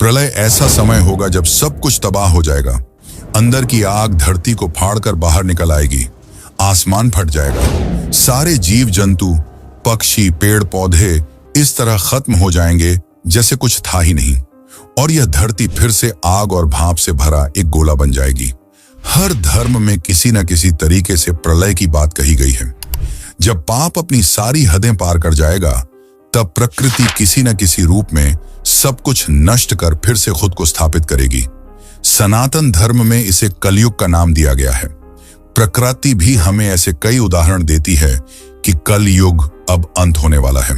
प्रलय ऐसा समय होगा जब सब कुछ तबाह हो जाएगा। अंदर की आग धरती को फाड़कर बाहर निकल आएगी। आसमान फट जाएगा। सारे जीव जंतु, पक्षी, पेड़ पौधे इस तरह खत्म हो जाएंगे जैसे कुछ था ही नहीं, और यह धरती फिर से आग और भाप से भरा एक गोला बन जाएगी। हर धर्म में किसी न किसी तरीके से प्रलय की बात कही गई है। जब पाप अपनी सारी हदें पार कर जाएगा, तब प्रकृति किसी न किसी रूप में सब कुछ नष्ट कर फिर से खुद को स्थापित करेगी। सनातन धर्म में इसे कलयुग का नाम दिया गया है। प्रकृति भी हमें ऐसे कई उदाहरण देती है कि कलयुग अब अंत होने वाला है।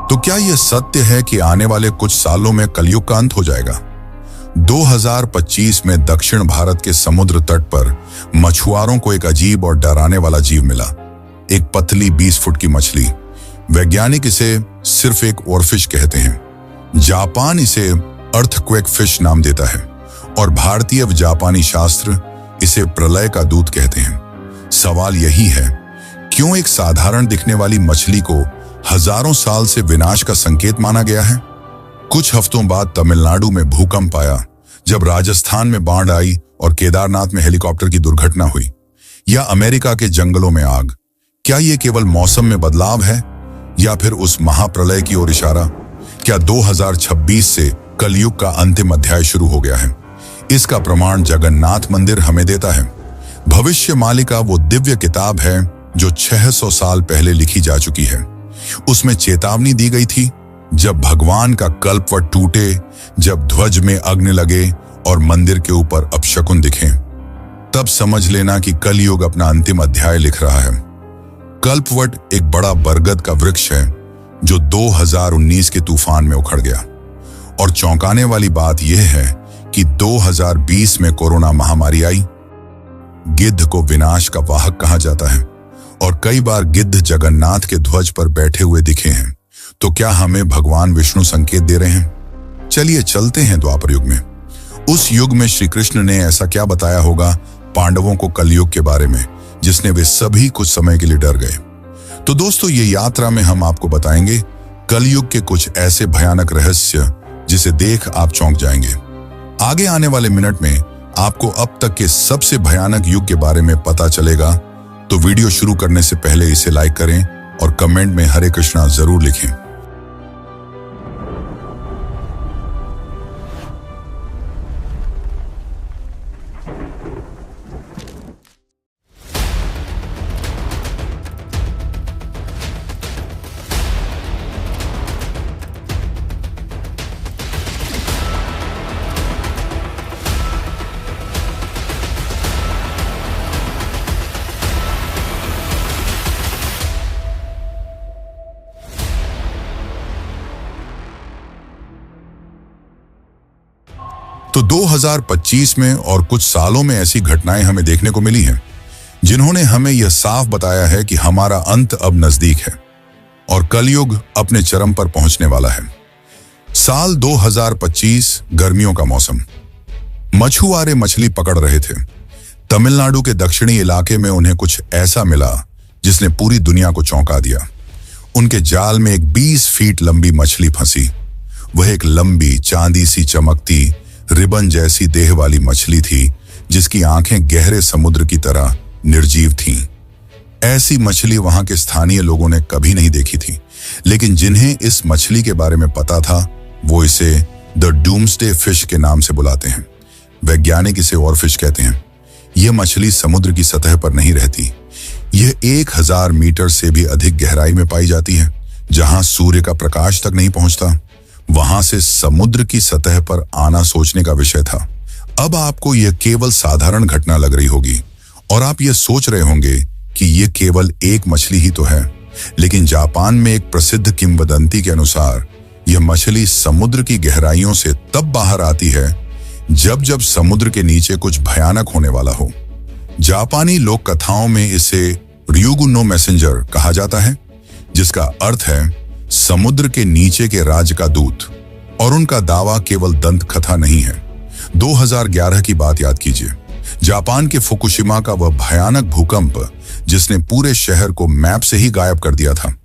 तो क्या यह सत्य है कि आने वाले कुछ सालों में कलयुग का अंत हो जाएगा? 2025 में दक्षिण भारत के समुद्र तट पर मछुआरों को एक अजीब और डराने वाला जीव मिला। एक पतली 20 फुट की मछली। वैज्ञानिक इसे सिर्फ एक ओरफिश कहते हैं। जापान इसे अर्थक्वेक फिश नाम देता है और भारतीय व जापानी शास्त्र इसे प्रलय का दूत कहते हैं। सवाल यही है, क्यों एक साधारण दिखने वाली मछली को हजारों साल से विनाश का संकेत माना गया है? कुछ हफ्तों बाद तमिलनाडु में भूकंप आया, जब राजस्थान में बाढ़ आई और केदारनाथ में हेलीकॉप्टर की दुर्घटना हुई, या अमेरिका के जंगलों में आग। क्या यह केवल मौसम में बदलाव है या फिर उस महाप्रलय की ओर इशारा? क्या 2026 से कलयुग का अंतिम अध्याय शुरू हो गया है? इसका प्रमाण जगन्नाथ मंदिर हमें देता है। भविष्यमालिका वो दिव्य किताब है जो 600 साल पहले लिखी जा चुकी है। उसमें चेतावनी दी गई थी, जब भगवान का कल्पवट टूटे, जब ध्वज में अग्नि लगे और मंदिर के ऊपर अपशकुन दिखें, तब समझ लेना कि कलयुग अपना अंतिम अध्याय लिख रहा है। कल्पवट एक बड़ा बरगद का वृक्ष है जो 2019 के तूफान में उखड़ गया। और चौंकाने वाली बात यह है कि 2020 में कोरोना महामारी आई। गिद्ध को विनाश का वाहक कहा जाता है और कई बार गिद्ध जगन्नाथ के ध्वज पर बैठे हुए दिखे हैं। तो क्या हमें भगवान विष्णु संकेत दे रहे हैं? चलिए चलते हैं द्वापर युग में। उस युग में श्री कृष्ण ने ऐसा क्या बताया होगा पांडवों को कलयुग के बारे में, जिसने वे सभी कुछ समय के लिए डर गए? तो दोस्तों, ये यात्रा में हम आपको बताएंगे कलयुग के कुछ ऐसे भयानक रहस्य जिसे देख आप चौंक जाएंगे। आगे आने वाले मिनट में आपको अब तक के सबसे भयानक युग के बारे में पता चलेगा। तो वीडियो शुरू करने से पहले इसे लाइक करें और कमेंट में हरे कृष्णा जरूर लिखें। तो 2025 में और कुछ सालों में ऐसी घटनाएं हमें देखने को मिली हैं जिन्होंने हमें यह साफ बताया है कि हमारा अंत अब नजदीक है और कलयुग अपने चरम पर पहुंचने वाला है। साल 2025, गर्मियों का मौसम। मछुआरे मछली पकड़ रहे थे। तमिलनाडु के दक्षिणी इलाके में उन्हें कुछ ऐसा मिला जिसने पूरी दुनिया को चौंका दिया। उनके जाल में एक 20 फीट लंबी मछली फंसी। वह एक लंबी, चांदी सी चमकती, रिबन जैसी देह वाली मछली थी जिसकी आंखें गहरे समुद्र की तरह निर्जीव थीं। ऐसी मछली वहां के स्थानीय लोगों ने कभी नहीं देखी थी, लेकिन जिन्हें इस मछली के बारे में पता था वो इसे द डूम्सडे फिश के नाम से बुलाते हैं। वैज्ञानिक इसे ओरफिश कहते हैं। यह मछली समुद्र की सतह पर नहीं रहती। यह 1000 मीटर से भी अधिक गहराई में पाई जाती है, जहां सूर्य का प्रकाश तक नहीं पहुंचता। वहां से समुद्र की सतह पर आना सोचने का विषय था। अब आपको यह केवल साधारण घटना लग रही होगी और आप यह सोच रहे होंगे कि यह केवल एक मछली ही तो है, लेकिन जापान में एक प्रसिद्ध किंवदंती के अनुसार यह मछली समुद्र की गहराइयों से तब बाहर आती है जब जब समुद्र के नीचे कुछ भयानक होने वाला हो। जापानी लोक कथाओं में इसे ryugu no मैसेंजर कहा जाता है, जिसका अर्थ है समुद्र के नीचे के राज का दूत। और उनका दावा केवल दंत कथा नहीं है। 2011 की बात याद कीजिए। जापान के फुकुशिमा का वह भयानक भूकंप जिसने पूरे शहर को मैप से ही गायब कर दिया था।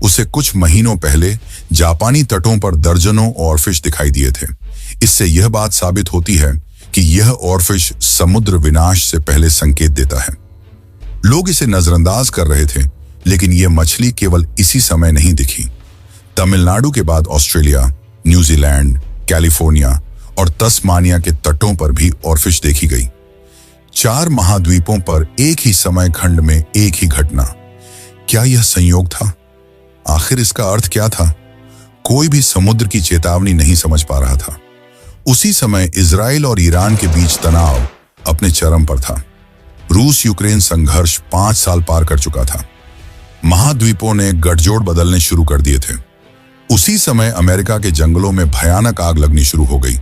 उसे कुछ महीनों पहले जापानी तटों पर दर्जनों ऑरफिश दिखाई दिए थे। इससे यह बात साबित होती है कि यह ऑरफिश समुद्र विनाश से पहले संकेत देता है। लोग इसे नजरअंदाज कर रहे थे, लेकिन यह मछली केवल इसी समय नहीं दिखी। तमिलनाडु के बाद ऑस्ट्रेलिया, न्यूजीलैंड, कैलिफोर्निया और तस्मानिया के तटों पर भी ऑरफिश देखी गई। 4 महाद्वीपों पर एक ही समय खंड में एक ही घटना। क्या यह संयोग था? आखिर इसका अर्थ क्या था? कोई भी समुद्र की चेतावनी नहीं समझ पा रहा था। उसी समय इजराइल और ईरान के बीच तनाव अपने चरम पर था। रूस यूक्रेन संघर्ष 5 साल पार कर चुका था। महाद्वीपों ने गठजोड़ बदलने शुरू कर दिए थे। उसी समय अमेरिका के जंगलों में भयानक आग लगनी शुरू हो गई।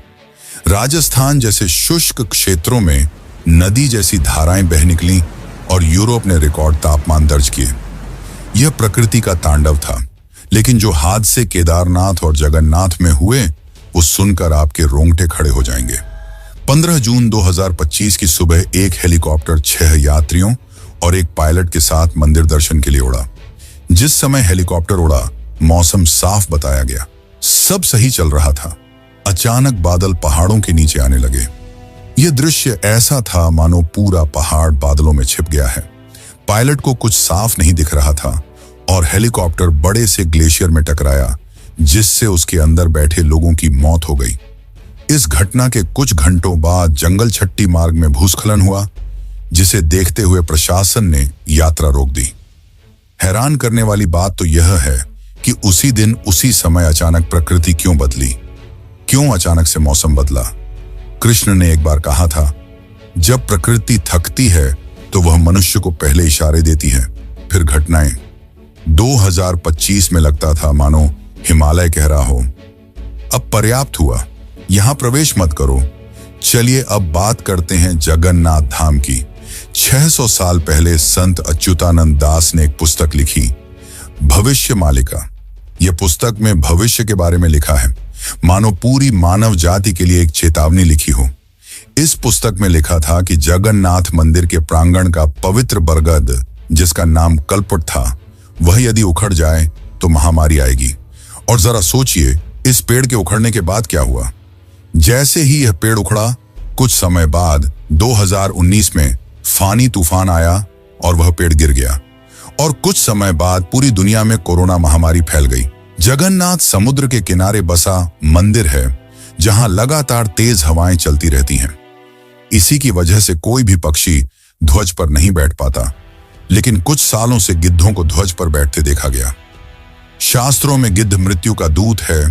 राजस्थान जैसे शुष्क क्षेत्रों में नदी जैसी धाराएं बह निकलीं और यूरोप ने रिकॉर्ड तापमान दर्ज किए। यह प्रकृति का तांडव था, लेकिन जो हादसे केदारनाथ और जगन्नाथ में हुए वो सुनकर आपके रोंगटे खड़े हो जाएंगे। 15 जून 2025 की सुबह एक हेलीकॉप्टर 6 यात्रियों और एक पायलट के साथ मंदिर दर्शन के लिए उड़ा। जिस समय हेलीकॉप्टर उड़ा, मौसम साफ बताया गया, सब सही चल रहा था। अचानक बादल पहाड़ों के नीचे आने लगे। यह दृश्य ऐसा था मानो पूरा पहाड़ बादलों में छिप गया है। पायलट को कुछ साफ नहीं दिख रहा था और हेलीकॉप्टर बड़े से ग्लेशियर में टकराया, जिससे उसके अंदर बैठे लोगों की मौत हो गई। इस घटना के कुछ घंटों बाद जंगल छट्टी मार्ग में भूस्खलन हुआ, जिसे देखते हुए प्रशासन ने यात्रा रोक दी। हैरान करने वाली बात तो यह है कि उसी दिन उसी समय अचानक प्रकृति क्यों बदली? क्यों अचानक से मौसम बदला? कृष्ण ने एक बार कहा था, जब प्रकृति थकती है तो वह मनुष्य को पहले इशारे देती है, फिर घटनाएं। 2025 में लगता था मानो हिमालय कह रहा हो, अब पर्याप्त हुआ, यहां प्रवेश मत करो। चलिए अब बात करते हैं जगन्नाथ धाम की। 600 साल पहले संत अच्युतानंद दास ने एक पुस्तक लिखी, भविष्य मालिका। यह पुस्तक में भविष्य के बारे में लिखा है, मानो पूरी मानव जाति के लिए एक चेतावनी लिखी हो। इस पुस्तक में लिखा था कि जगन्नाथ मंदिर के प्रांगण का पवित्र बरगद, जिसका नाम कल्पट था, वह यदि उखड़ जाए तो महामारी आएगी। और जरा सोचिए, इस पेड़ के उखड़ने के बाद क्या हुआ? जैसे ही यह पेड़ उखड़ा, कुछ समय बाद 2019 में फानी तूफान आया और वह पेड़ गिर गया। और कुछ समय बाद पूरी दुनिया में कोरोना महामारी फैल गई। जगन्नाथ समुद्र के किनारे बसा मंदिर है, जहां लगातार तेज हवाएं चलती रहती हैं। इसी की वजह से कोई भी पक्षी ध्वज पर नहीं बैठ पाता, लेकिन कुछ सालों से गिद्धों को ध्वज पर बैठते देखा गया। शास्त्रों में गिद्ध मृत्यु का दूत है।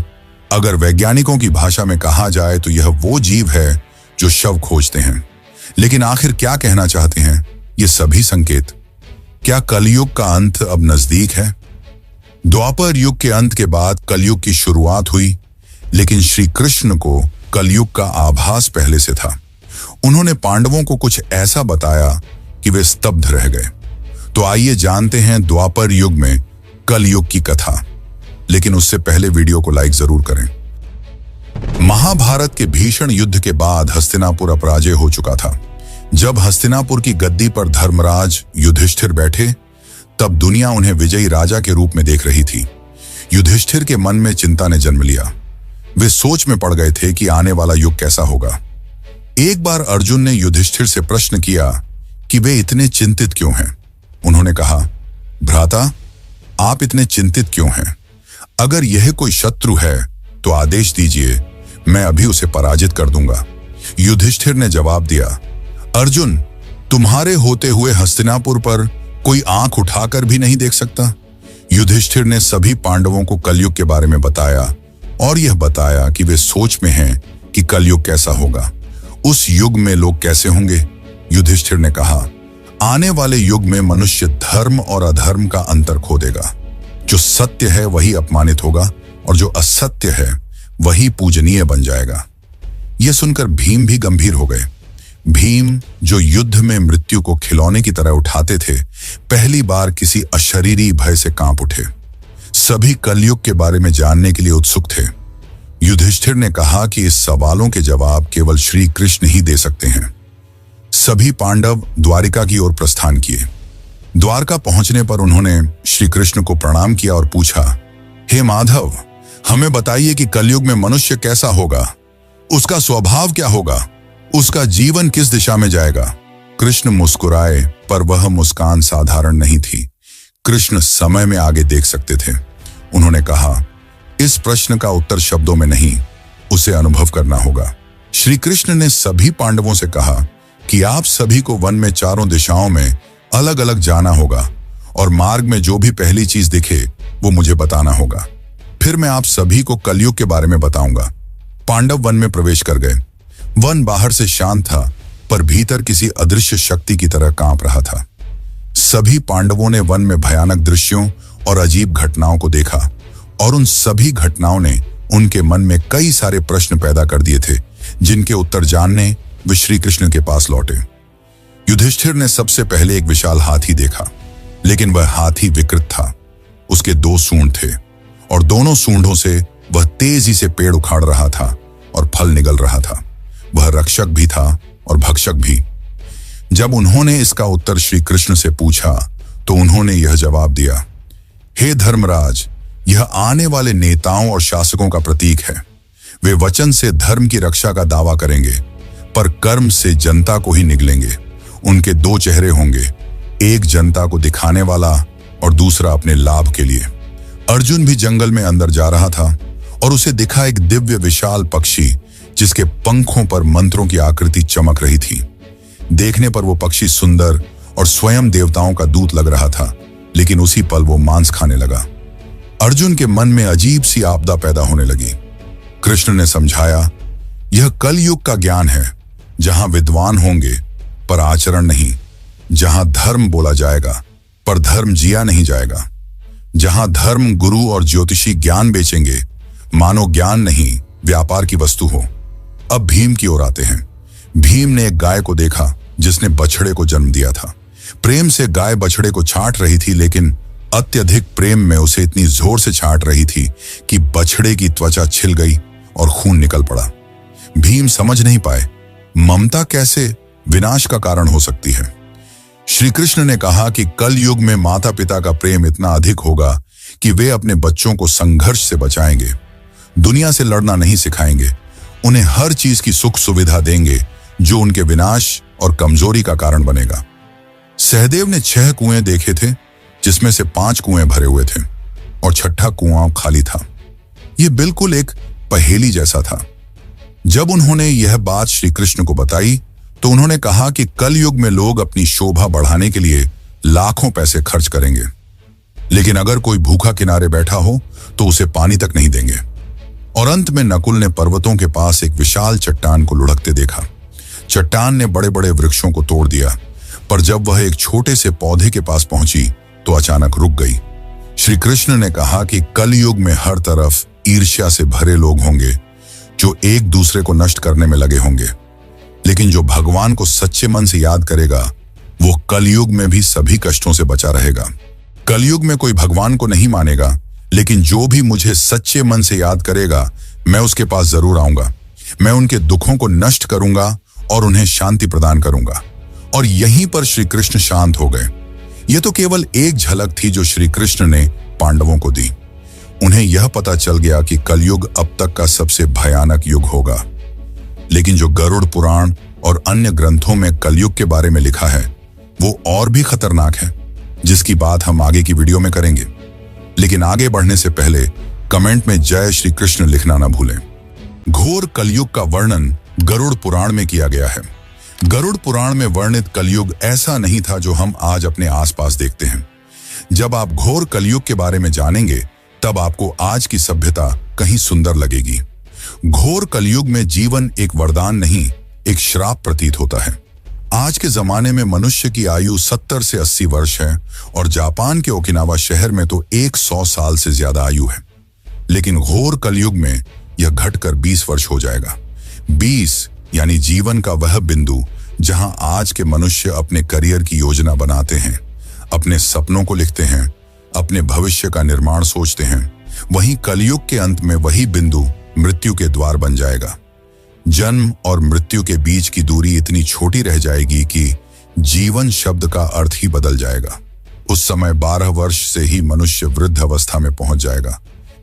अगर वैज्ञानिकों की भाषा में कहा जाए तो यह वो जीव है जो शव खोजते हैं। लेकिन आखिर क्या कहना चाहते हैं ये सभी संकेत? क्या कलयुग का अंत अब नजदीक है? द्वापर युग के अंत के बाद कलयुग की शुरुआत हुई, लेकिन श्री कृष्ण को कलयुग का आभास पहले से था। उन्होंने पांडवों को कुछ ऐसा बताया कि वे स्तब्ध रह गए। तो आइए जानते हैं द्वापर युग में कलयुग की कथा। लेकिन उससे पहले वीडियो को लाइक जरूर करें। महाभारत के भीषण युद्ध के बाद हस्तिनापुर अपराजय हो चुका था। जब हस्तिनापुर की गद्दी पर धर्मराज युधिष्ठिर बैठे, तब दुनिया उन्हें विजयी राजा के रूप में देख रही थी। युधिष्ठिर के मन में चिंता ने जन्म लिया। वे सोच में पड़ गए थे कि आने वाला युग कैसा होगा। एक बार अर्जुन ने युधिष्ठिर से प्रश्न किया कि वे इतने चिंतित क्यों हैं। उन्होंने कहा, भ्राता, आप इतने चिंतित क्यों हैं? अगर यह कोई शत्रु है तो आदेश दीजिए, मैं अभी उसे पराजित कर दूंगा। युधिष्ठिर ने जवाब दिया, अर्जुन, तुम्हारे होते हुए हस्तिनापुर पर कोई आंख उठाकर भी नहीं देख सकता। युधिष्ठिर ने सभी पांडवों को कलयुग के बारे में बताया और यह बताया कि वे सोच में हैं कि कलयुग कैसा होगा, उस युग में लोग कैसे होंगे। युधिष्ठिर ने कहा, आने वाले युग में मनुष्य धर्म और अधर्म का अंतर खो देगा। जो सत्य है वही अपमानित होगा और जो असत्य है वही पूजनीय बन जाएगा। यह सुनकर भीम भी गंभीर हो गए। भीम, जो युद्ध में मृत्यु को खिलौने की तरह उठाते थे, पहली बार किसी अशरीरी भय से कांप उठे। सभी कलयुग के बारे में जानने के लिए उत्सुक थे। युधिष्ठिर ने कहा कि इस सवालों के जवाब केवल श्री कृष्ण ही दे सकते हैं। सभी पांडव द्वारिका की ओर प्रस्थान किए। द्वारका पहुंचने पर उन्होंने श्री कृष्ण को प्रणाम किया और पूछा, हे माधव, हमें बताइए कि कलयुग में मनुष्य कैसा होगा, उसका स्वभाव क्या होगा, उसका जीवन किस दिशा में जाएगा। कृष्ण मुस्कुराए, पर वह मुस्कान साधारण नहीं थी। कृष्ण समय में आगे देख सकते थे। उन्होंने कहा, इस प्रश्न का उत्तर शब्दों में नहीं, उसे अनुभव करना होगा। श्री कृष्ण ने सभी पांडवों से कहा कि आप सभी को वन में चारों दिशाओं में अलग अलग जाना होगा और मार्ग में जो भी पहली चीज दिखे वो मुझे बताना होगा। फिर मैं आप सभी को कलयुग के बारे में बताऊंगा। पांडव वन में प्रवेश कर गए। वन बाहर से शांत था, पर भीतर किसी अदृश्य शक्ति की तरह कांप रहा था। सभी पांडवों ने वन में भयानक दृश्यों और अजीब घटनाओं को देखा और उन सभी घटनाओं ने उनके मन में कई सारे प्रश्न पैदा कर दिए थे, जिनके उत्तर जानने वे श्री कृष्ण के पास लौटे। युधिष्ठिर ने सबसे पहले एक विशाल हाथी देखा, लेकिन वह हाथी विकृत था। उसके 2 सूंड थे और दोनों सूंडों से वह तेजी से पेड़ उखाड़ रहा था और फल निगल रहा था। वह रक्षक भी था और भक्षक भी। जब उन्होंने इसका उत्तर श्री कृष्ण से पूछा तो उन्होंने यह जवाब दिया, हे धर्मराज, यह आने वाले नेताओं और शासकों का प्रतीक है। वे वचन से धर्म की रक्षा का दावा करेंगे, पर कर्म से जनता को ही निगलेंगे। उनके 2 चेहरे होंगे, एक जनता को दिखाने वाला और दूसरा अपने लाभ के लिए। अर्जुन भी जंगल में अंदर जा रहा था और उसे दिखा एक दिव्य विशाल पक्षी, जिसके पंखों पर मंत्रों की आकृति चमक रही थी। देखने पर वो पक्षी सुंदर और स्वयं देवताओं का दूत लग रहा था, लेकिन उसी पल वो मांस खाने लगा। अर्जुन के मन में अजीब सी आपदा पैदा होने लगी। कृष्ण ने समझाया, यह कलयुग का ज्ञान है, जहां विद्वान होंगे पर आचरण नहीं, जहां धर्म बोला जाएगा पर धर्म जिया नहीं जाएगा, जहां धर्म गुरु और ज्योतिषी ज्ञान बेचेंगे, मानो ज्ञान नहीं व्यापार की वस्तु हो। अब भीम की ओर आते हैं। भीम ने एक गाय को देखा जिसने बछड़े को जन्म दिया था। प्रेम से गाय बछड़े को छांट रही थी, लेकिन अत्यधिक प्रेम में उसे इतनी जोर से छांट रही थी कि बछड़े की त्वचा छिल गई और खून निकल पड़ा। भीम समझ नहीं पाए, ममता कैसे विनाश का कारण हो सकती है। श्री कृष्ण ने कहा कि कल युग में माता पिता का प्रेम इतना अधिक होगा कि वे अपने बच्चों को संघर्ष से बचाएंगे, दुनिया से लड़ना नहीं सिखाएंगे, उन्हें हर चीज की सुख सुविधा देंगे जो उनके विनाश और कमजोरी का कारण बनेगा। सहदेव ने 6 कुएं देखे थे, जिसमें से 5 कुएं भरे हुए थे और 6ठा कुआं खाली था। यह बिल्कुल एक पहेली जैसा था। जब उन्होंने यह बात श्री कृष्ण को बताई तो उन्होंने कहा कि कल युग में लोग अपनी शोभा बढ़ाने के लिए लाखों पैसे खर्च करेंगे, लेकिन अगर कोई भूखा किनारे बैठा हो तो उसे पानी तक नहीं देंगे। और अंत में नकुल ने पर्वतों के पास एक विशाल चट्टान को लुढ़कते देखा। चट्टान ने बड़े बड़े वृक्षों को तोड़ दिया, पर जब वह एक छोटे से पौधे के पास पहुंची तो अचानक रुक गई। श्री कृष्ण ने कहा कि कल युग में हर तरफ ईर्ष्या से भरे लोग होंगे जो एक दूसरे को नष्ट करने में लगे होंगे, लेकिन जो भगवान को सच्चे मन से याद करेगा वो कलयुग में भी सभी कष्टों से बचा रहेगा। कलयुग में कोई भगवान को नहीं मानेगा, लेकिन जो भी मुझे सच्चे मन से याद करेगा मैं उसके पास जरूर आऊंगा। मैं उनके दुखों को नष्ट करूंगा और उन्हें शांति प्रदान करूंगा। और यहीं पर श्री कृष्ण शांत हो गए। यह तो केवल एक झलक थी जो श्री कृष्ण ने पांडवों को दी। उन्हें यह पता चल गया कि कलयुग अब तक का सबसे भयानक युग होगा, लेकिन जो गरुड़ पुराण और अन्य ग्रंथों में कलयुग के बारे में लिखा है वो और भी खतरनाक है, जिसकी बात हम आगे की वीडियो में करेंगे। लेकिन आगे बढ़ने से पहले कमेंट में जय श्री कृष्ण लिखना ना भूलें। घोर कलयुग का वर्णन गरुड़ पुराण में किया गया है। गरुड़ पुराण में वर्णित कलयुग ऐसा नहीं था जो हम आज अपने आसपास देखते हैं। जब आप घोर कलयुग के बारे में जानेंगे तब आपको आज की सभ्यता कहीं सुंदर लगेगी। घोर कलयुग में जीवन एक वरदान नहीं, एक श्राप प्रतीत होता है। आज के जमाने में मनुष्य की आयु 70 से 80 वर्ष है और जापान के ओकिनावा शहर में तो 100 साल से ज्यादा आयु है। लेकिन घोर कलयुग में यह घटकर 20 वर्ष हो जाएगा। 20 यानी जीवन का वह बिंदु जहां आज के मनुष्य अपने करियर की योजना बनाते हैं, अपने सपनों को लिखते हैं, अपने भविष्य का निर्माण सोचते हैं, वहीं कलयुग के अंत में वही बिंदु मृत्यु के द्वार बन जाएगा। जन्म और मृत्यु के बीच की दूरी इतनी छोटी रह जाएगी कि जीवन शब्द का अर्थ ही बदल जाएगा। उस समय 12 वर्ष से ही मनुष्य वृद्ध अवस्था में पहुंच जाएगा।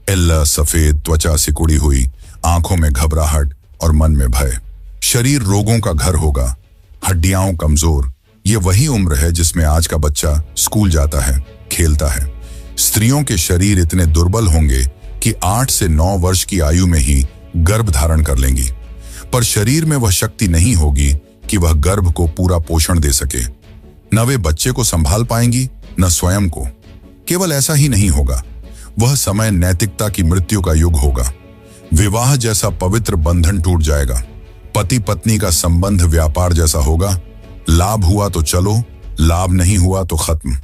एल्ला सफेद त्वचा सिकुड़ी हुई, आंखों में घबराहट और मन में भय। शरीर रोगों का घर होगा, हड्डियां कमजोर। ये वही उम्र है जिसमें आज का बच्चा स्कूल जाता है, खेलता है। स्त्रियों के शरीर इतने दुर्बल होंगे कि 8 से 9 वर्ष की आयु में ही गर्भ धारण कर लेंगी, पर शरीर में वह शक्ति नहीं होगी कि वह गर्भ को पूरा पोषण दे सके। न वे बच्चे को संभाल पाएंगी, न स्वयं को। केवल ऐसा ही नहीं होगा, वह समय नैतिकता की मृत्यु का युग होगा। विवाह जैसा पवित्र बंधन टूट जाएगा। पति पत्नी का संबंध व्यापार जैसा होगा। लाभ हुआ तो चलो, लाभ नहीं हुआ तो खत्म।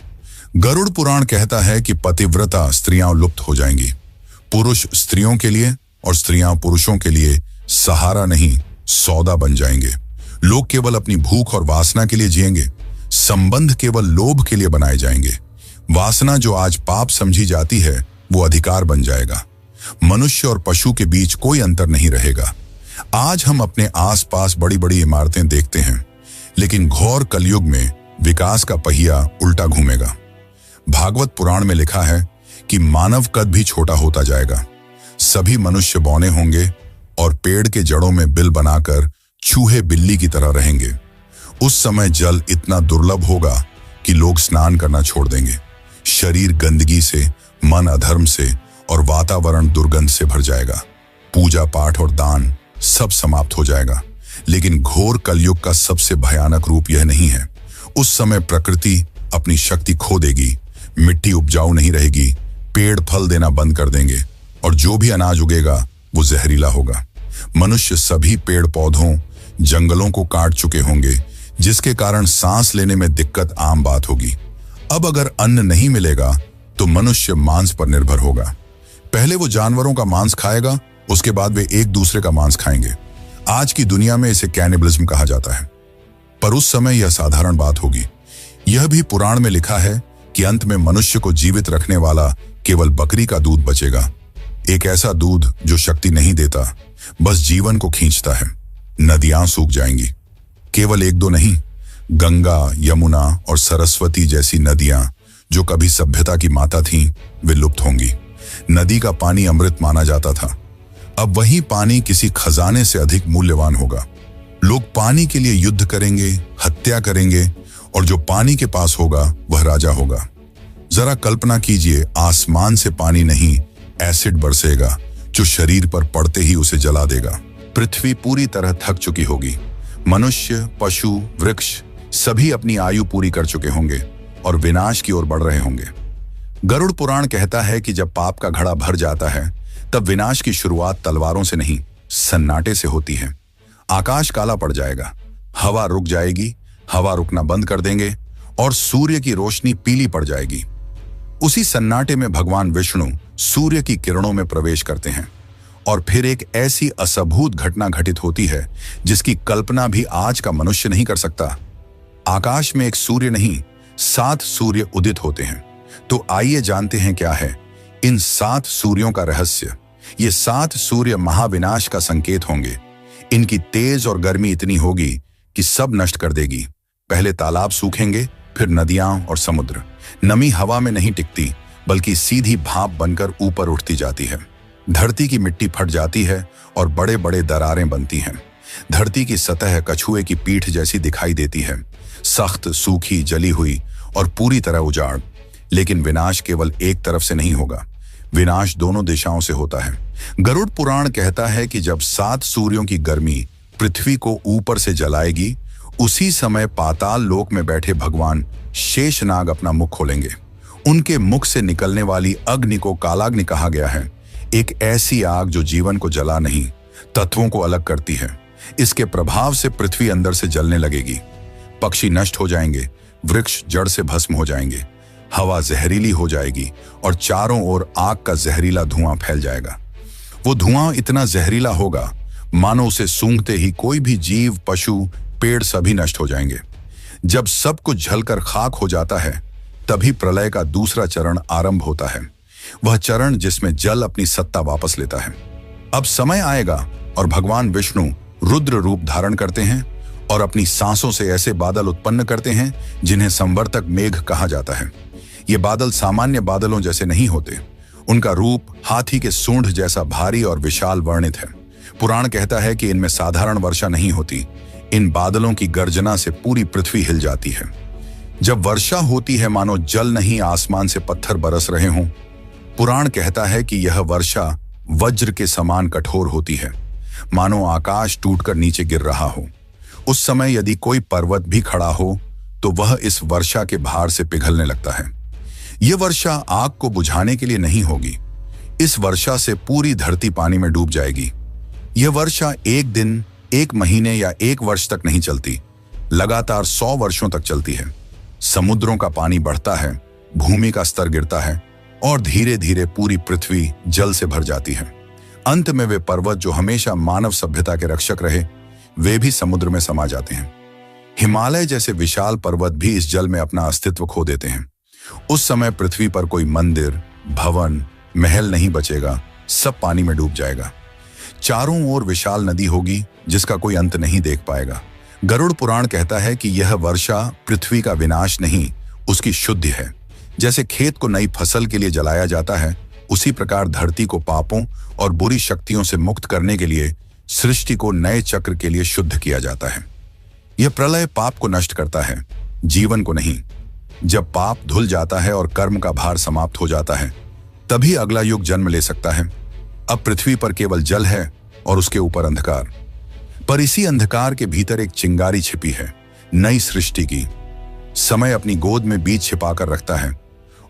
गरुड़ पुराण कहता है कि पतिव्रता स्त्रियां लुप्त हो जाएंगी। पुरुष स्त्रियों के लिए और स्त्रियां पुरुषों के लिए सहारा नहीं, सौदा बन जाएंगे। लोग केवल अपनी भूख और वासना के लिए जिएंगे। संबंध केवल लोभ के लिए बनाए जाएंगे। वासना जो आज पाप समझी जाती है, वो अधिकार बन जाएगा। मनुष्य और पशु के बीच कोई अंतर नहीं रहेगा। आज हम अपने आसपास बड़ी बड़ी इमारतें देखते हैं, लेकिन घोर कलयुग में विकास का पहिया उल्टा घूमेगा। भागवत पुराण में लिखा है कि मानव कद भी छोटा होता जाएगा। सभी मनुष्य बौने होंगे और पेड़ के जड़ों में बिल बनाकर चूहे बिल्ली की तरह रहेंगे। उस समय जल इतना दुर्लभ होगा कि लोग स्नान करना छोड़ देंगे। शरीर गंदगी से, मन अधर्म से और वातावरण दुर्गंध से भर जाएगा। पूजा पाठ और दान सब समाप्त हो जाएगा। लेकिन घोर कलयुग का सबसे भयानक रूप यह नहीं है। उस समय प्रकृति अपनी शक्ति खो देगी, मिट्टी उपजाऊ नहीं रहेगी, पेड़ फल देना बंद कर देंगे और जो भी अनाज उगेगा वो जहरीला होगा। मनुष्य सभी पेड़ पौधों, जंगलों को काट चुके होंगे, जिसके कारण सांस लेने में दिक्कत आम बात होगी। अब अगर अन्न नहीं मिलेगा तो मनुष्य मांस पर निर्भर होगा। पहले वो जानवरों का मांस खाएगा, उसके बाद वे एक दूसरे का मांस खाएंगे। आज की दुनिया में इसे कैनिबलिज्म कहा जाता है, पर उस समय यह साधारण बात होगी। यह भी पुराण में लिखा है कि अंत में मनुष्य को जीवित रखने वाला केवल बकरी का दूध बचेगा। एक ऐसा दूध जो शक्ति नहीं देता, बस जीवन को खींचता है। नदियां सूख जाएंगी। केवल एक दो नहीं, गंगा, यमुना और सरस्वती जैसी नदियां जो कभी सभ्यता की माता थीं, वे लुप्त होंगी। नदी का पानी अमृत माना जाता था, अब वही पानी किसी खजाने से अधिक मूल्यवान होगा। लोग पानी के लिए युद्ध करेंगे, हत्या करेंगे और जो पानी के पास होगा वह राजा होगा। जरा कल्पना कीजिए, आसमान से पानी नहीं, एसिड बरसेगा जो शरीर पर पड़ते ही उसे जला देगा। पृथ्वी पूरी तरह थक चुकी होगी। मनुष्य, पशु, वृक्ष सभी अपनी आयु पूरी कर चुके होंगे और विनाश की ओर बढ़ रहे होंगे। गरुड़ पुराण कहता है कि जब पाप का घड़ा भर जाता है, तब विनाश की शुरुआत तलवारों से नहीं, सन्नाटे से होती है। आकाश काला पड़ जाएगा, हवा रुक जाएगी, हवा रुकना बंद कर देंगे और सूर्य की रोशनी पीली पड़ जाएगी। उसी सन्नाटे में भगवान विष्णु सूर्य की किरणों में प्रवेश करते हैं और फिर एक ऐसी असंभूत घटना घटित होती है जिसकी कल्पना भी आज का मनुष्य नहीं कर सकता। आकाश में एक सूर्य नहीं, 7 सूर्य उदित होते हैं। तो आइए जानते हैं क्या है इन 7 सूर्यों का रहस्य। ये 7 सूर्य महाविनाश का संकेत होंगे। इनकी तेज और गर्मी इतनी होगी कि सब नष्ट कर देगी। पहले तालाब सूखेंगे, फिर नदियां और समुद्र। नमी हवा में नहीं टिकती, बल्कि सीधी भाप बनकर ऊपर उठती जाती है। धरती की मिट्टी फट जाती है और बड़े बड़े दरारें बनती हैं। धरती की सतह कछुए की पीठ जैसी दिखाई देती है, सख्त, सूखी, जली हुई और पूरी तरह उजाड़। लेकिन विनाश केवल एक तरफ से नहीं होगा, विनाश दोनों दिशाओं से होता है। गरुड़ पुराण कहता है कि जब 7 सूर्यों की गर्मी पृथ्वी को ऊपर से जलाएगी, उसी समय पाताल लोक में बैठे भगवान शेषनाग अपना मुख खोलेंगे। उनके मुख से निकलने वाली अग्नि को कालाग्नि कहा गया है। एक ऐसी आग जो जीवन को जला नहीं, तत्वों को अलग करती है। इसके प्रभाव से पृथ्वी अंदर से जलने लगेगी। पक्षी नष्ट हो जाएंगे, वृक्ष जड़ से भस्म हो जाएंगे, हवा जहरीली हो जाएगी और चारों ओर आग का जहरीला धुआं फैल जाएगा। वो धुआं इतना जहरीला होगा मानो उसे सूंघते ही कोई भी जीव, पशु, पेड़ सभी नष्ट हो जाएंगे। जब सब कुछ जलकर खाक हो जाता है, तभी प्रलय का दूसरा चरण आरंभ होता है। वह चरण जिसमें जल अपनी सत्ता वापस लेता है। अब समय आएगा और भगवान विष्णु रुद्र रूप धारण करते हैं और अपनी सांसों से ऐसे बादल उत्पन्न करते हैं जिन्हें संवर्तक मेघ कहा जाता है। ये बादल सामान्य बादलों जैसे नहीं होते। उनका रूप हाथी के सूंड जैसा भारी और विशाल वर्णित है। पुराण कहता है कि इनमें साधारण वर्षा नहीं होती। इन बादलों की गर्जना से पूरी पृथ्वी हिल जाती है। जब वर्षा होती है मानो जल नहीं आसमान से पत्थर बरस रहे हों। पुराण कहता है कि यह वर्षा वज्र के समान कठोर होती है, मानो आकाश टूटकर नीचे गिर रहा हो। उस समय यदि कोई पर्वत भी खड़ा हो तो वह इस वर्षा के भार से पिघलने लगता है। यह वर्षा आग को बुझाने के लिए नहीं होगी। इस वर्षा से पूरी धरती पानी में डूब जाएगी। यह वर्षा एक दिन, एक महीने या एक वर्ष तक नहीं चलती, लगातार 100 वर्षों तक चलती है। समुद्रों का पानी बढ़ता है, भूमि का स्तर गिरता है और धीरे धीरे पूरी पृथ्वी जल से भर जाती है। अंत में वे पर्वत जो हमेशा मानव सभ्यता के रक्षक रहे, वे भी समुद्र में समा जाते हैं। हिमालय जैसे विशाल पर्वत भी इस जल में अपना अस्तित्व खो देते हैं। उस समय पृथ्वी पर कोई मंदिर, भवन, महल नहीं बचेगा, सब पानी में डूब जाएगा। चारों ओर विशाल नदी होगी जिसका कोई अंत नहीं देख पाएगा। गरुड़ पुराण कहता है कि यह वर्षा पृथ्वी का विनाश नहीं, उसकी शुद्धि है। जैसे खेत को नई फसल के लिए जलाया जाता है, उसी प्रकार धरती को पापों और बुरी शक्तियों से मुक्त करने के लिए सृष्टि को नए चक्र के लिए शुद्ध किया जाता है। यह प्रलय पाप को नष्ट करता है, जीवन को नहीं। जब पाप धुल जाता है और कर्म का भार समाप्त हो जाता है, तभी अगला युग जन्म ले सकता है। अब पृथ्वी पर केवल जल है और उसके ऊपर अंधकार, पर इसी अंधकार के भीतर एक चिंगारी छिपी है, नई सृष्टि की। समय अपनी गोद में बीज छिपाकर रखता है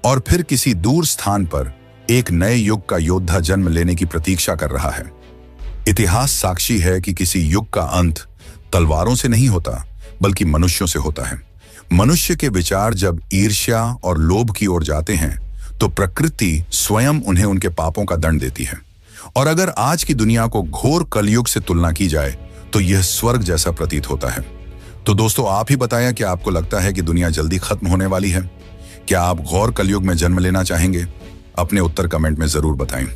और फिर किसी दूर स्थान पर एक नए युग का योद्धा जन्म लेने की प्रतीक्षा कर रहा है। इतिहास साक्षी है कि किसी युग का अंत तलवारों से नहीं होता, बल्कि मनुष्यों से होता है। मनुष्य के विचार जब ईर्ष्या और लोभ की ओर जाते हैं तो प्रकृति स्वयं उन्हें उनके पापों का दंड देती है। और अगर आज की दुनिया को घोर कलयुग से तुलना की जाए तो यह स्वर्ग जैसा प्रतीत होता है। तो दोस्तों, आप ही बताया कि आपको लगता है कि दुनिया जल्दी खत्म होने वाली है? क्या आप घोर कलयुग में जन्म लेना चाहेंगे? अपने उत्तर कमेंट में जरूर बताएं।